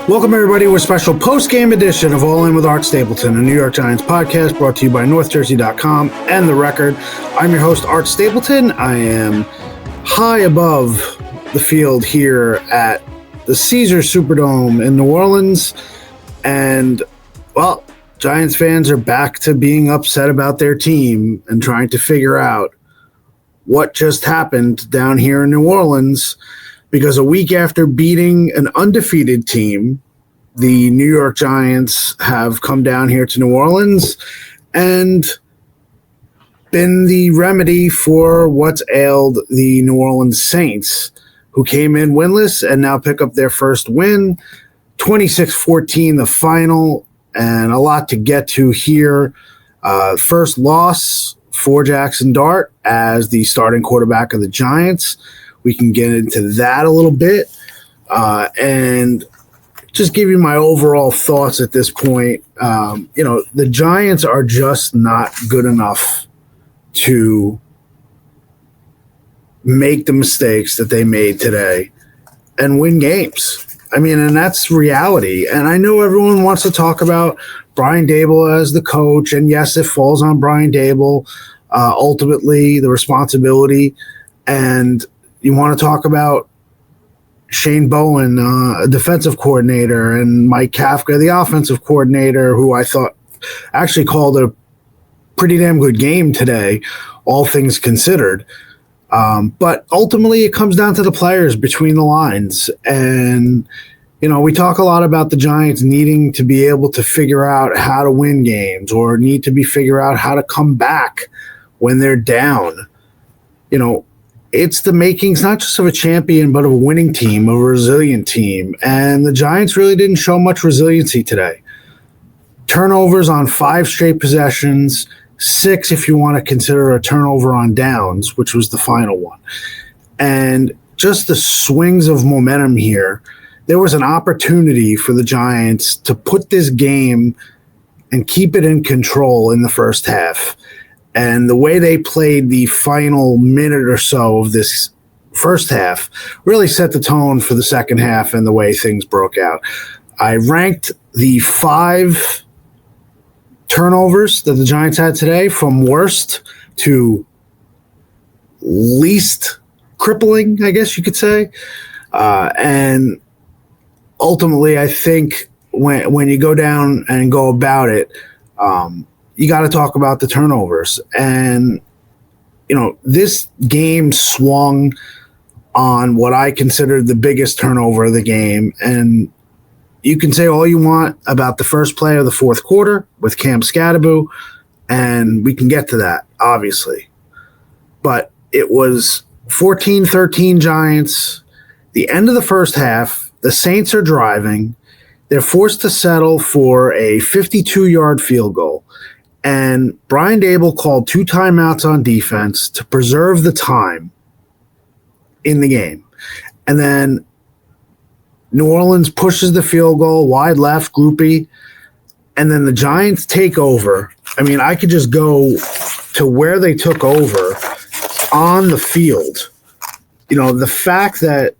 Welcome, everybody, to a special post-game edition of All In with Art Stapleton, a New York Giants podcast brought to you by NorthJersey.com and The Record. I'm your host, Art Stapleton. I am high above the field here at the Caesars Superdome in New Orleans. And, well, Giants fans are back to being upset about their team and trying to figure out what just happened down here in New Orleans. Because a week after beating an undefeated team, the New York Giants have come down here to New Orleans and been the remedy for what's ailed the New Orleans Saints, who came in winless and now pick up their first win, 26-14 the final, and a lot to get to here. First loss for Jackson Dart as the starting quarterback of the Giants. We can get into that a little bit and just give you my overall thoughts at this point. The Giants are just not good enough to make the mistakes that they made today and win games. I mean, and that's reality. And I know everyone wants to talk about Brian Daboll as the coach. And yes, it falls on Brian Daboll, ultimately, the responsibility. And you want to talk about Shane Bowen, a defensive coordinator, and Mike Kafka, the offensive coordinator, who I thought actually called a pretty damn good game today, all things considered. But ultimately, it comes down to the players between the lines. And, we talk a lot about the Giants needing to be able to figure out how to win games or need to figure out how to come back when they're down. It's the makings not just of a champion, but of a winning team, a resilient team. And the Giants really didn't show much resiliency today. Turnovers on 5 straight possessions, 6 if you want to consider a turnover on downs, which was the final one. And just the swings of momentum here. There was an opportunity for the Giants to put this game and keep it in control in the first half. And the way they played the final minute or so of this first half really set the tone for the second half and the way things broke out. I ranked the 5 turnovers that the Giants had today from worst to least crippling, I guess you could say. And ultimately, I think when you go down and go about it, you got to talk about the turnovers. And, this game swung on what I considered the biggest turnover of the game. And you can say all you want about the first play of the fourth quarter with Cam Scatterbo, and we can get to that, obviously. But it was 14-13 Giants. The end of the first half, the Saints are driving. They're forced to settle for a 52-yard field goal. And Brian Daboll called 2 timeouts on defense to preserve the time in the game. And then New Orleans pushes the field goal, wide left, groupie. And then the Giants take over. I mean, I could just go to where they took over on the field. The fact that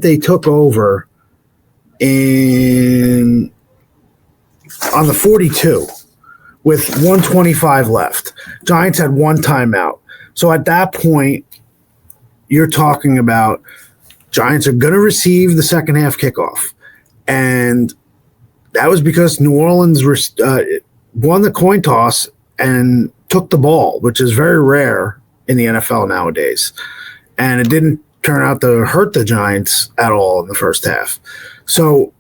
they took over on the 42 with 1:25 left. Giants had 1 timeout. So at that point, you're talking about Giants are going to receive the second half kickoff. And that was because New Orleans won the coin toss and took the ball, which is very rare in the NFL nowadays. And it didn't turn out to hurt the Giants at all in the first half. So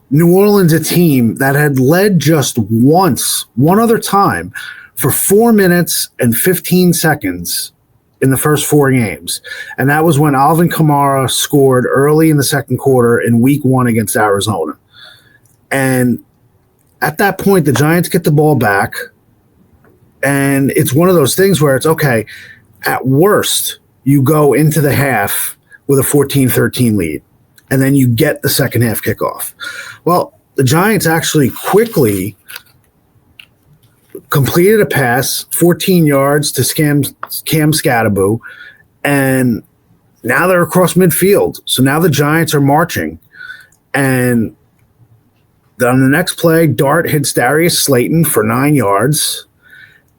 New Orleans, a team that had led just one other time for 4 minutes and 15 seconds in the first 4 games. And that was when Alvin Kamara scored early in the second quarter in week 1 against Arizona. And at that point, the Giants get the ball back. And it's one of those things where it's, okay, at worst, you go into the half with a 14-13 lead. And then you get the second half kickoff. Well, the Giants actually quickly completed a pass, 14 yards to Cam Scatterbo, and now they're across midfield. So now the Giants are marching And on the next play, Dart hits Darius Slayton for 9 yards,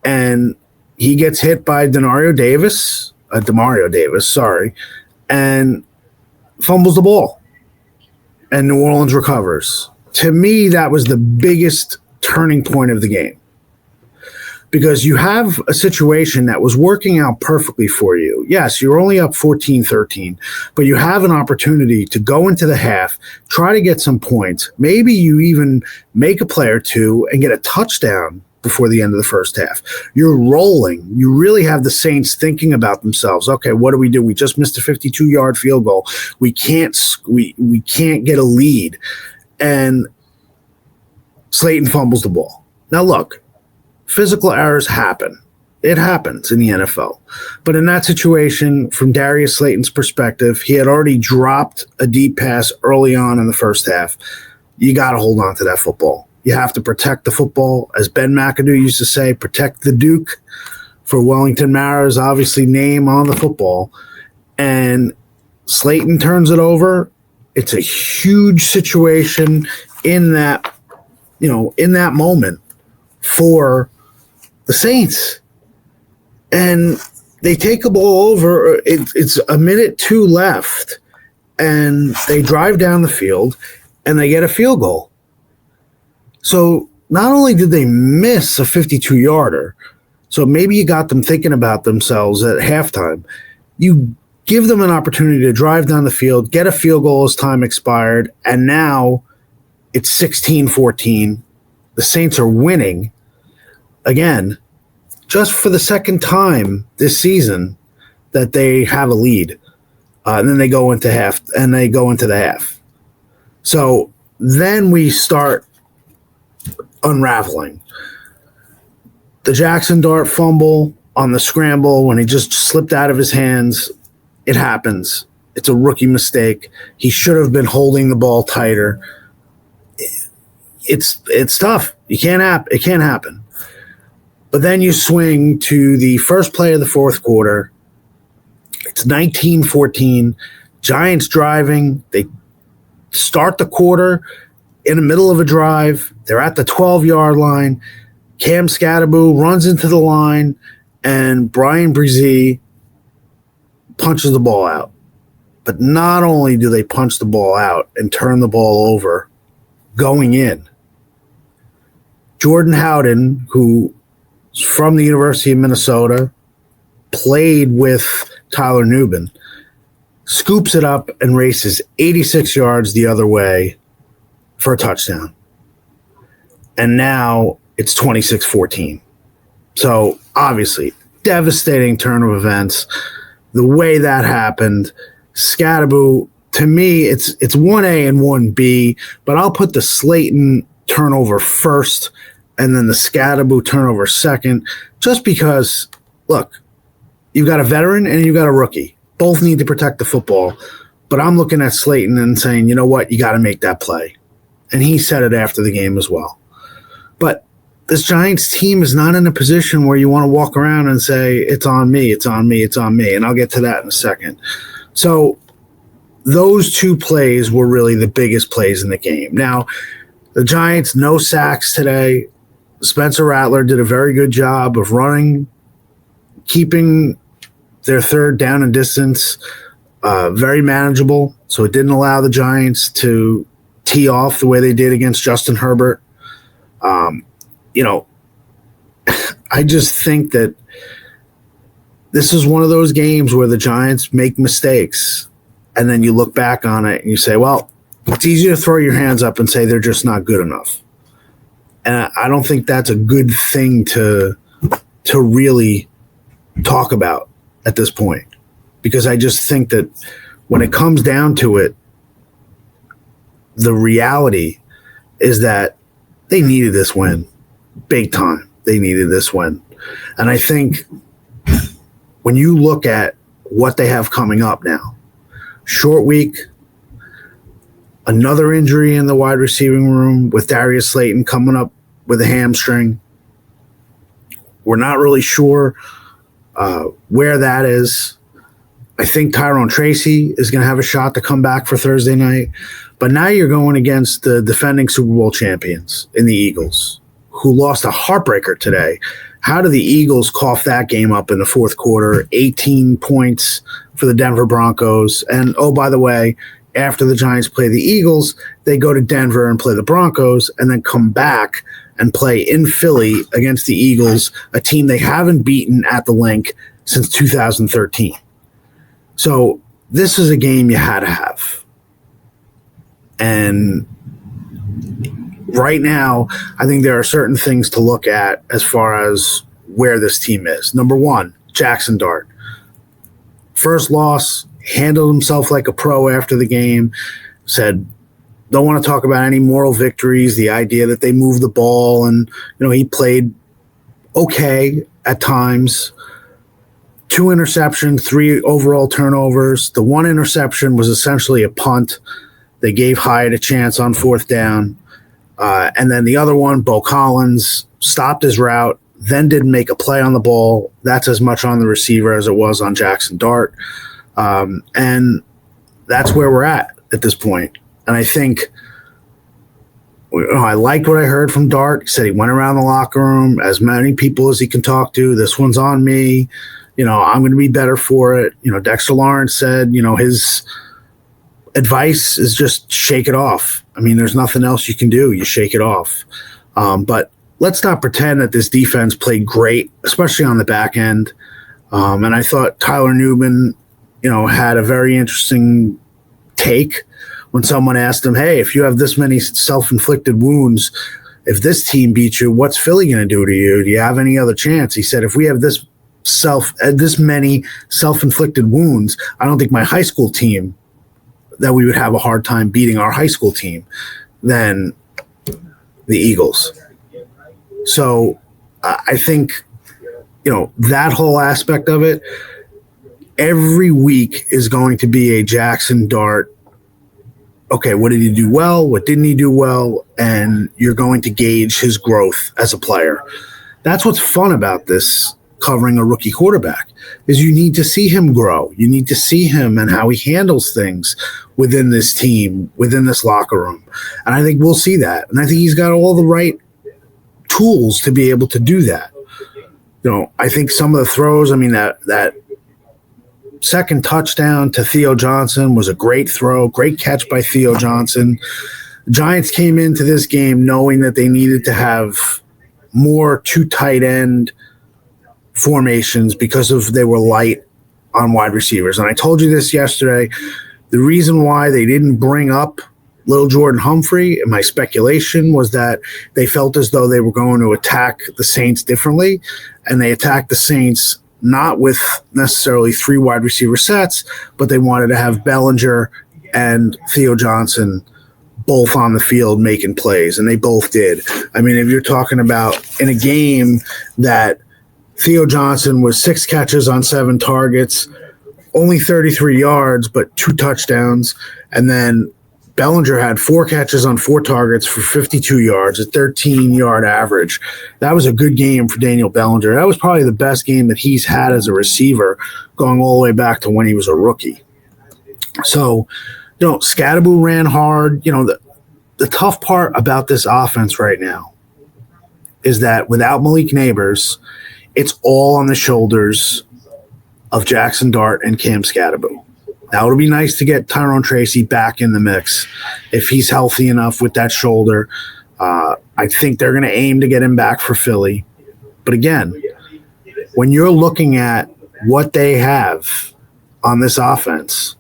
and he gets hit by Demario Davis, and fumbles the ball. And New Orleans recovers. To me, that was the biggest turning point of the game. Because you have a situation that was working out perfectly for you. Yes, you're only up 14-13, but you have an opportunity to go into the half, try to get some points. Maybe you even make a play or two and get a touchdown before the end of the first half. You're rolling. You really have the Saints thinking about themselves. Okay, what do? We just missed a 52-yard field goal. We can't get a lead. And Slayton fumbles the ball. Now look, physical errors happen. It happens in the NFL. But in that situation, from Darius Slayton's perspective, he had already dropped a deep pass early on in the first half. You got to hold on to that football. You have to protect the football. As Ben McAdoo used to say, protect the Duke, for Wellington Mara's obviously name on the football. And Slayton turns it over. It's a huge situation in that moment for the Saints. And they take the ball over. It's a minute 2 left, and they drive down the field, and they get a field goal. So not only did they miss a 52-yarder, so maybe you got them thinking about themselves at halftime, you give them an opportunity to drive down the field, get a field goal as time expired, and now it's 16-14. The Saints are winning again, just for the second time this season that they have a lead. And then they go into the half. So then we start unraveling. The Jackson Dart fumble on the scramble when he just slipped out of his hands. It happens. It's a rookie mistake. He should have been holding the ball tighter. It's tough. It can't happen. But then you swing to the first play of the fourth quarter. It's 19-14. Giants driving. They start the quarter in the middle of a drive. They're at the 12-yard line. Cam Scatteraboo runs into the line, and Brian Brzee punches the ball out. But not only do they punch the ball out and turn the ball over going in, Jordan Howden, who is from the University of Minnesota, played with Tyler Nubin, scoops it up and races 86 yards the other way for a touchdown. And now it's 26-14. So obviously, devastating turn of events. The way that happened, Scatteraboo, to me, it's 1A and 1B, but I'll put the Slayton turnover first and then the Scatteraboo turnover second, just because, look, you've got a veteran and you've got a rookie. Both need to protect the football. But I'm looking at Slayton and saying, you know what, you got to make that play. And he said it after the game as well. But this Giants team is not in a position where you want to walk around and say, it's on me, it's on me, it's on me. And I'll get to that in a second. So those two plays were really the biggest plays in the game. Now, the Giants, no sacks today. Spencer Rattler did a very good job of running, keeping their third down and distance very manageable. So it didn't allow the Giants to tee off the way they did against Justin Herbert. I just think that this is one of those games where the Giants make mistakes, and then you look back on it and you say, well, it's easy to throw your hands up and say they're just not good enough. And I don't think that's a good thing to really talk about at this point, because I just think that when it comes down to it, the reality is that they needed this win big time. They needed this win. And I think when you look at what they have coming up now, short week, another injury in the wide receiving room with Darius Slayton coming up with a hamstring. We're not really sure where that is. I think Tyrone Tracy is going to have a shot to come back for Thursday night. But now you're going against the defending Super Bowl champions in the Eagles, who lost a heartbreaker today. How do the Eagles cough that game up in the fourth quarter? 18 points for the Denver Broncos. And, oh, by the way, after the Giants play the Eagles, they go to Denver and play the Broncos and then come back and play in Philly against the Eagles, a team they haven't beaten at the Link since 2013. So this is a game you had to have. And right now, I think there are certain things to look at as far as where this team is. Number one, Jackson Dart. First loss, handled himself like a pro after the game, said, don't want to talk about any moral victories, the idea that they moved the ball, and he played okay at times. 2 interceptions, 3 overall turnovers. The 1 interception was essentially a punt. They gave Hyatt a chance on 4th down. And then the other one, Bo Collins, stopped his route, then didn't make a play on the ball. That's as much on the receiver as it was on Jackson Dart. And that's where we're at this point. And I think I liked what I heard from Dart. He said he went around the locker room, as many people as he can talk to. This one's on me. I'm going to be better for it. Dexter Lawrence said, his advice is just shake it off. I mean, there's nothing else you can do. You shake it off. But let's not pretend that this defense played great, especially on the back end. And I thought Tyler Newman, had a very interesting take when someone asked him, hey, if you have this many self-inflicted wounds, if this team beats you, what's Philly going to do to you? Do you have any other chance? He said, if we have this many self-inflicted wounds, I don't think my high school team, that we would have a hard time beating our high school team than the Eagles. So I think, that whole aspect of it, every week is going to be a Jackson Dart. Okay, what did he do well? What didn't he do well? And you're going to gauge his growth as a player. That's what's fun about this, covering a rookie quarterback, is you need to see him grow. You need to see him and how he handles things within this team, within this locker room. And I think we'll see that. And I think he's got all the right tools to be able to do that. I think some of the throws, that second touchdown to Theo Johnson was a great throw, great catch by Theo Johnson. The Giants came into this game knowing that they needed to have more 2 tight end formations because they were light on wide receivers. And I told you this yesterday. The reason why they didn't bring up Little Jordan Humphrey, in my speculation, was that they felt as though they were going to attack the Saints differently, and they attacked the Saints not with necessarily 3 wide receiver sets, but they wanted to have Bellinger and Theo Johnson both on the field making plays, and they both did. If you're talking about in a game that Theo Johnson was 6 catches on 7 targets, only 33 yards, but 2 touchdowns, and then Bellinger had 4 catches on 4 targets for 52 yards, a 13-yard average. That was a good game for Daniel Bellinger. That was probably the best game that he's had as a receiver going all the way back to when he was a rookie. So, Scadaboo ran hard. The tough part about this offense right now is that without Malik Neighbors, it's all on the shoulders of Jackson Dart and Cam Scadaboo. Now, it'll be nice to get Tyrone Tracy back in the mix if he's healthy enough with that shoulder. I think they're going to aim to get him back for Philly. But again, when you're looking at what they have on this offense,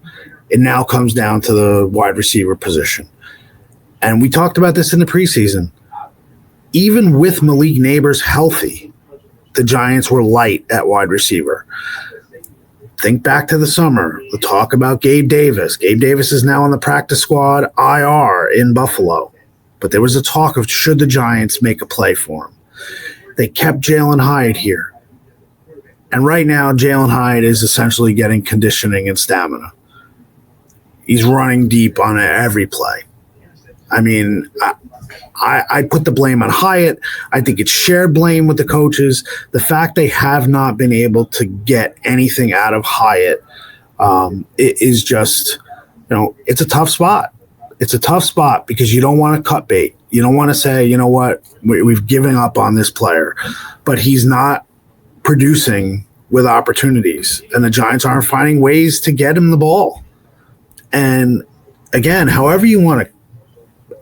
it now comes down to the wide receiver position. And we talked about this in the preseason. Even with Malik Neighbors healthy, the Giants were light at wide receiver. Think back to the summer, the talk about Gabe Davis. Gabe Davis is now on the practice squad IR in Buffalo. But there was a talk of should the Giants make a play for him. They kept Jalen Hyatt here. And right now, Jalen Hyatt is essentially getting conditioning and stamina. He's running deep on every play. I put the blame on Hyatt. I think it's shared blame with the coaches. The fact they have not been able to get anything out of Hyatt It is just, it's a tough spot. It's a tough spot because you don't want to cut bait. You don't want to say, you know what, we've given up on this player, but he's not producing with opportunities, and the Giants aren't finding ways to get him the ball. And again, however you want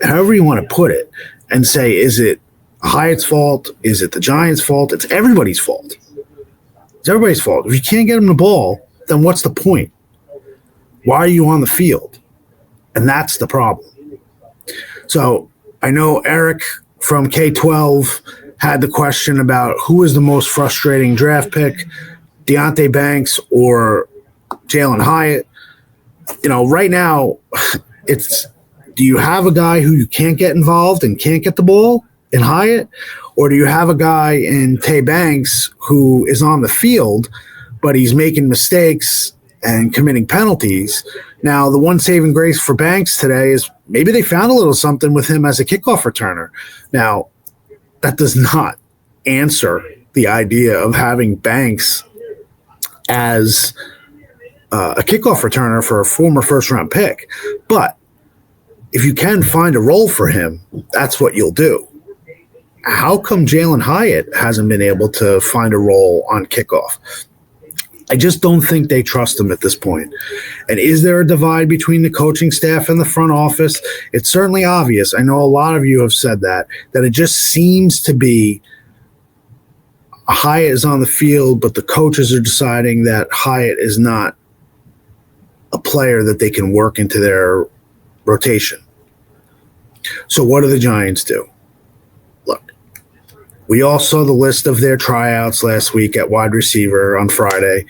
to put it and say, is it Hyatt's fault? Is it the Giants' fault? It's everybody's fault. It's everybody's fault. If you can't get him the ball, then what's the point? Why are you on the field? And that's the problem. So I know Eric from K-12 had the question about who is the most frustrating draft pick, Deonte Banks or Jalen Hyatt. Right now, it's, do you have a guy who you can't get involved and can't get the ball in Hyatt? Or do you have a guy in Tay Banks who is on the field, but he's making mistakes and committing penalties? Now, the one saving grace for Banks today is maybe they found a little something with him as a kickoff returner. Now, that does not answer the idea of having Banks as a kickoff returner for a former first-round pick. But if you can find a role for him, that's what you'll do. How come Jalen Hyatt hasn't been able to find a role on kickoff? I just don't think they trust him at this point. And is there a divide between the coaching staff and the front office? It's certainly obvious. I know a lot of you have said that it just seems to be Hyatt is on the field, but the coaches are deciding that Hyatt is not a player that they can work into their rotation. So what do the Giants do? Look, we all saw the list of their tryouts last week at wide receiver on Friday.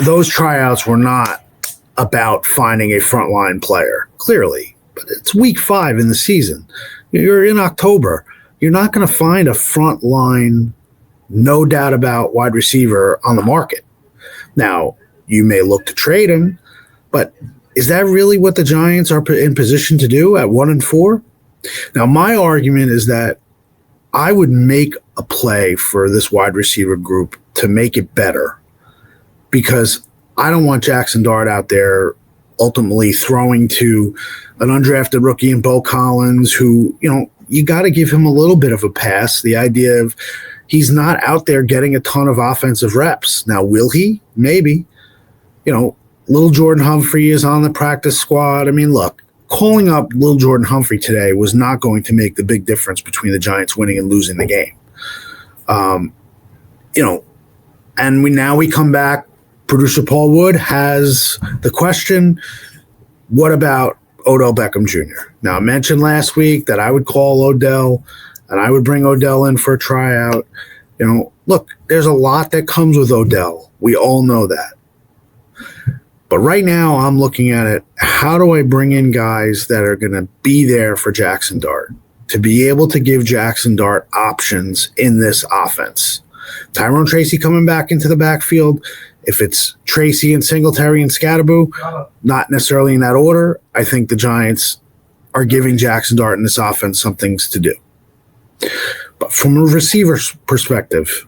Those tryouts were not about finding a frontline player, clearly. But it's week 5 in the season. You're in October. You're not going to find a frontline, no doubt about wide receiver on the market. Now, you may look to trade him, but is that really what the Giants are in position to do at 1-4? Now, my argument is that I would make a play for this wide receiver group to make it better, because I don't want Jackson Dart out there ultimately throwing to an undrafted rookie in Bo Collins, who, you got to give him a little bit of a pass. The idea of he's not out there getting a ton of offensive reps. Now, will he? Maybe. Little Jordan Humphrey is on the practice squad. I mean, look, calling up Little Jordan Humphrey today was not going to make the big difference between the Giants winning and losing the game. And we come back. Producer Paul Wood has the question, what about Odell Beckham Jr.? Now, I mentioned last week that I would call Odell and I would bring Odell in for a tryout. Look, there's a lot that comes with Odell. We all know that. But right now I'm looking at it, how do I bring in guys that are going to be there for Jackson Dart, to be able to give Jackson Dart options in this offense? Tyrone Tracy coming back into the backfield. If it's Tracy and Singletary and Scatterboo, not necessarily in that order, I think the Giants are giving Jackson Dart in this offense some things to do. But from a receiver's perspective,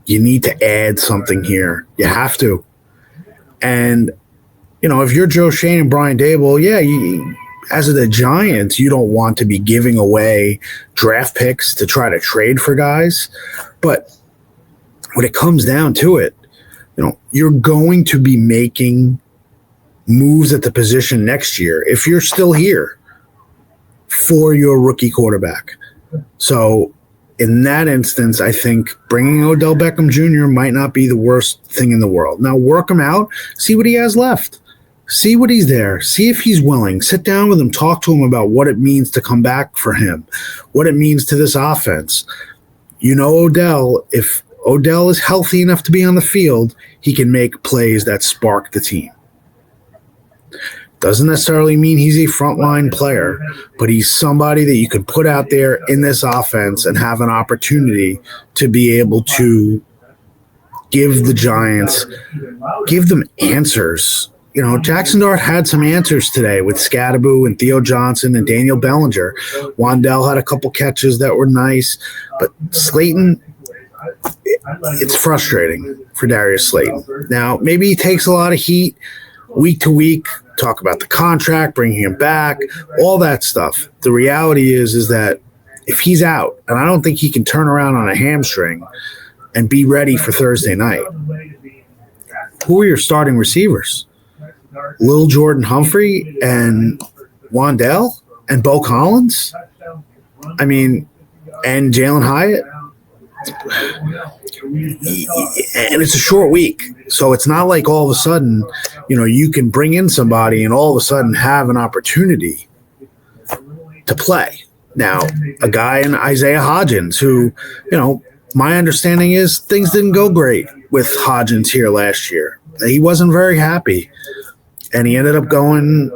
you need to add something here. You have to. And, if you're Joe Shane and Brian Daboll, as the Giants, you don't want to be giving away draft picks to try to trade for guys. But when it comes down to it, you're going to be making moves at the position next year, if you're still here, for your rookie quarterback. So in that instance, I think bringing Odell Beckham Jr. might not be the worst thing in the world. Now, work him out, see what he has left. See what he's there. See if he's willing. Sit down with him, talk to him about what it means to come back for him, what it means to this offense. Odell, if Odell is healthy enough to be on the field, he can make plays that spark the team. Doesn't necessarily mean he's a frontline player, but he's somebody that you can put out there in this offense and have an opportunity to be able to give the Giants, give them answers. Jackson Dart had some answers today with Scatterboo and Theo Johnson and Daniel Bellinger. Wandell had a couple catches that were nice, but Slayton, it's frustrating for Darius Slayton. Now, maybe he takes a lot of heat week to week, talk about the contract, bringing him back, all that stuff. The reality is that if he's out, and I don't think he can turn around on a hamstring and be ready for Thursday night, who are your starting receivers? Lil Jordan Humphrey and Wandell and Bo Collins? I mean, and Jalen Hyatt? And it's a short week, so it's not like all of a sudden, you can bring in somebody and all of a sudden have an opportunity to play. Now, a guy in Isaiah Hodgins, who, my understanding is things didn't go great with Hodgins here last year. He wasn't very happy, and he ended up going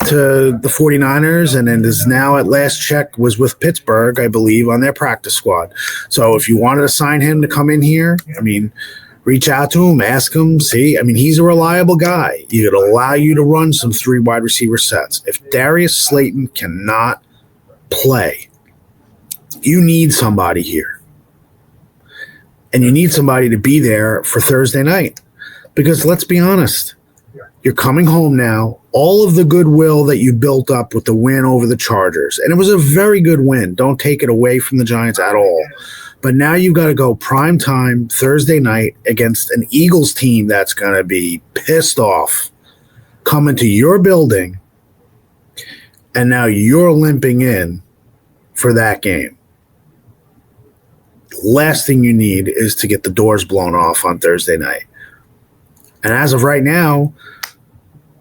to the 49ers, and then is now at last check was with Pittsburgh, I believe, on their practice squad. So if you wanted to sign him to come in here, reach out to him, ask him, see. He's a reliable guy. He would allow you to run some 3 wide receiver sets. If Darius Slayton cannot play, you need somebody here. And you need somebody to be there for Thursday night. Because let's be honest, you're coming home now. All of the goodwill that you built up with the win over the Chargers, and it was a very good win. Don't take it away from the Giants at all. But now you've got to go prime time Thursday night against an Eagles team that's going to be pissed off coming to your building, and now you're limping in for that game. Last thing you need is to get the doors blown off on Thursday night. And as of right now,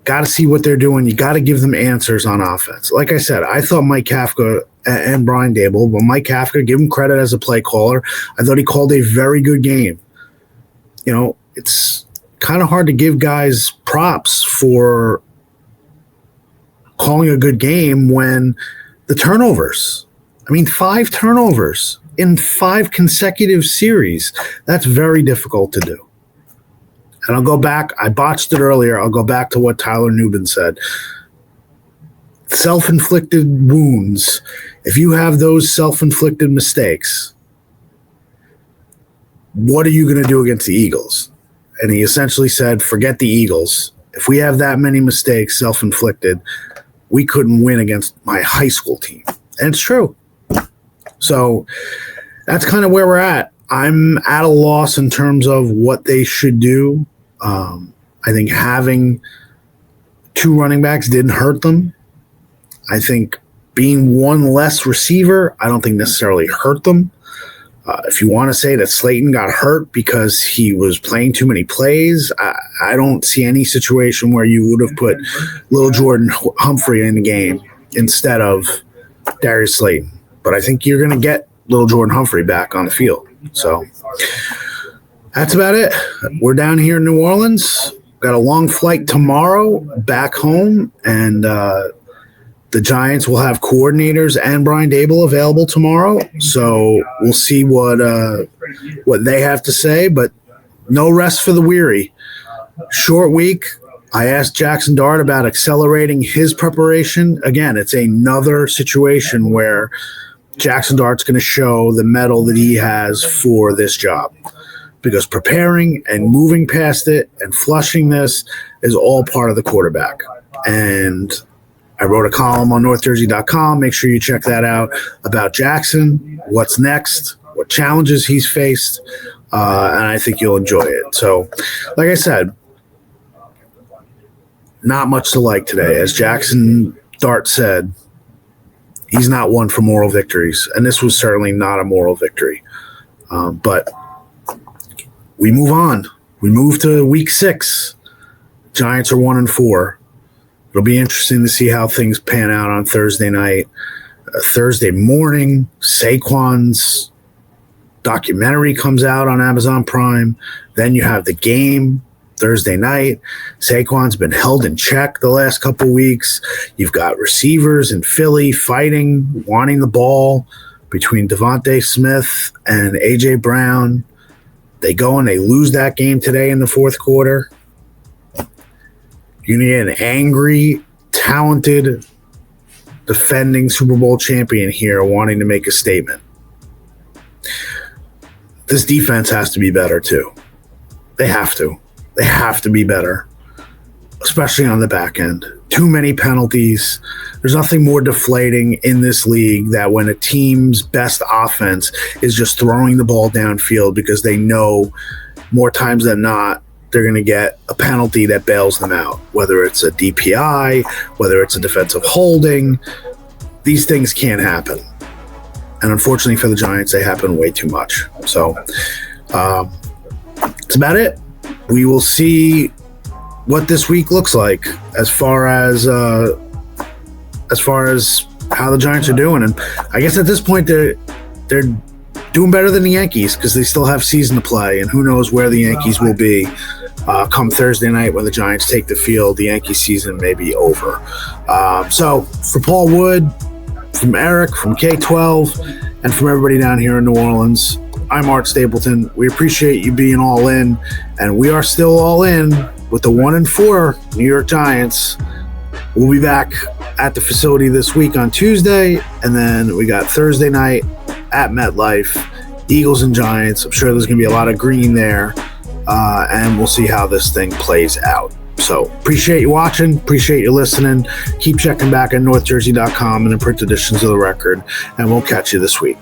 got to see what they're doing. You got to give them answers on offense. Like I said, I thought Mike Kafka and Brian Dable, but Mike Kafka, give him credit as a play caller. I thought he called a very good game. It's kind of hard to give guys props for calling a good game when the turnovers. 5 turnovers in 5 consecutive series. That's very difficult to do. And I'll go back. I botched it earlier. I'll go back to what Tyler Nubin said. Self-inflicted wounds. If you have those self-inflicted mistakes, what are you going to do against the Eagles? And he essentially said, forget the Eagles. If we have that many mistakes, self-inflicted, we couldn't win against my high school team. And it's true. So that's kind of where we're at. I'm at a loss in terms of what they should do. I think having 2 running backs didn't hurt them. I think being 1 less receiver, I don't think necessarily hurt them. If you want to say that Slayton got hurt because he was playing too many plays, I don't see any situation where you would have put Lil Jordan Humphrey in the game instead of Darius Slayton. But I think you're going to get Lil Jordan Humphrey back on the field. So that's about it. We're down here in New Orleans. Got a long flight tomorrow back home, and the Giants will have coordinators and Brian Dable available tomorrow. So we'll see what they have to say, but no rest for the weary. Short week. I asked Jackson Dart about accelerating his preparation. Again, it's another situation where Jackson Dart's going to show the mettle that he has for this job, because preparing and moving past it and flushing this is all part of the quarterback. And I wrote a column on NorthJersey.com. Make sure you check that out about Jackson, what's next, what challenges he's faced, and I think you'll enjoy it. So, like I said, not much to like today. As Jackson Dart said, he's not one for moral victories, and this was certainly not a moral victory. But we move on. We move to week 6. Giants are 1-4. It'll be interesting to see how things pan out on Thursday night. Thursday morning, Saquon's documentary comes out on Amazon Prime. Then you have the game Thursday night. Saquon's been held in check the last couple of weeks. You've got receivers in Philly fighting, wanting the ball between Devontae Smith and A.J. Brown. They go and they lose that game today in the fourth quarter. You need an angry, talented, defending Super Bowl champion here wanting to make a statement. this defense has to be better too. They have to. They have to be better, especially on the back end. Too many penalties. There's nothing more deflating in this league that when a team's best offense is just throwing the ball downfield because they know more times than not they're going to get a penalty that bails them out, whether it's a DPI, whether it's a defensive holding. These things can't happen. And unfortunately for the Giants, they happen way too much. So that's about it. We will see what this week looks like as far as how the Giants are doing. And I guess at this point they're doing better than the Yankees because they still have season to play, and who knows where the Yankees will be come Thursday night when the Giants take the field. The Yankee season may be over. So for Paul Wood, from Eric, from K12, and from everybody down here in New Orleans, I'm Art Stapleton. We appreciate you being all in, and we are still all in with the 1-4 New York Giants. We'll be back at the facility this week on Tuesday, and then we got Thursday night at MetLife, Eagles and Giants. I'm sure there's going to be a lot of green there, and we'll see how this thing plays out. So appreciate you watching, appreciate you listening. Keep checking back at northjersey.com and the print editions of the Record, and we'll catch you this week.